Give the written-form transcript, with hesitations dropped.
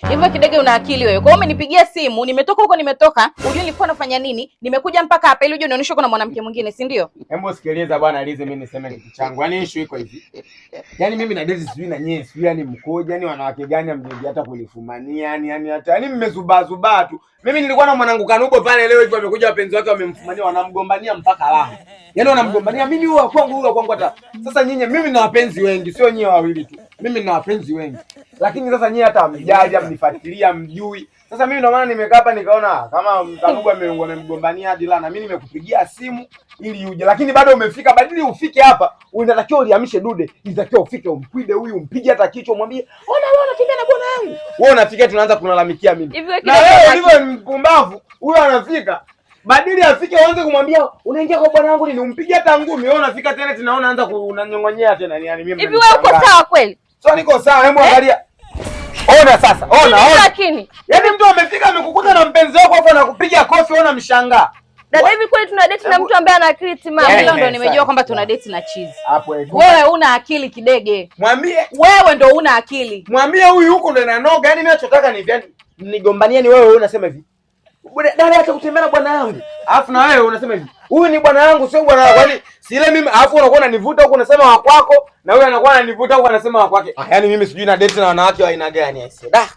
Hivyo Kidege una akili wewe. Kwa hiyo umenipigia simu, nimetoka huko unajua nilikuwa nafanya nini? Nimekuja mpaka hapa ili uje unionyeshe kuna mwanamke mwingine, si ndio? Hebu sikiliza bwana Lize, mimi niseme kitu changu. Yaani issue iko hivi. Yaani mimi na Daisy sijui na nyie, sijui yani mkoje, yani wanawake gani amjeje hata kunifumania, yani mmezubaa tu. Mimi nilikuwa na mwanangu Kanubo pale leo hivi amekuja wapenzi wake wamemfumania, wanamgombania mpaka raha. Yaani wanamgombania mimi huwa kwangu hata. Sasa nyinyi mimi nina wapenzi wengi, sio nyie wawili tu. Mimi nina wapenzi wengi. Lakini sasa nyie hata mjali, mnifuatilia, mjui. Sasa mimi ndo maana nimekaa hapa nikaona kama Kanubo amemgombania hadi la na mimi nimekupigia simu ili uje. Lakini bado umefika, badili ufike hapa, unatakiwa uliamishe dude. Inatakiwa ufike umkwide huyu, umpige hata kichwa umwambie, "Ona kimbia na bwana yangu." Wewe unafika tunaanza kunalalamikia mimi. Na wewe ulivyo mpumbavu, huyo anafika. Badili afike uanze kumwambia, "Unaingia kwa bwana wangu nini?" Umpige hata ngumi. Wewe unafika tena tunaona anza kunanyongonyea tena yani mimi. Hivi wewe uko sawa kweli? Sio niko sawa, hebu angalia. Ona sasa, ona. Lakini yaani mtu amefika amekukuta na mpenzi wako hapo anakupiga kofi, ona mshangaa. dada, hivi kweli tuna date na mtu ambaye ana akili timamu? Leo ndo nimejua kwamba tuna date na chizi. Hapo hivi. Wewe una akili Kidege. Mwambie wewe ndo una akili. Mwambie huyu huko ndo inanoga. Yaani mimi nachotaka ni yani nigombanie ni wewe unasema hivi. Dada acha kutembea na bwana yangu. Alafu na wewe unasema hivi. Huyu ni bwana yangu sio bwana wangu. Yaani si ile mimi alafu unakuwa unanivuta huko unasema wa kwako na huyu anakuwa ananivuta huko anasema wa kwake. Yaani mimi sijui na date na wanawake wa aina gani aise. Da.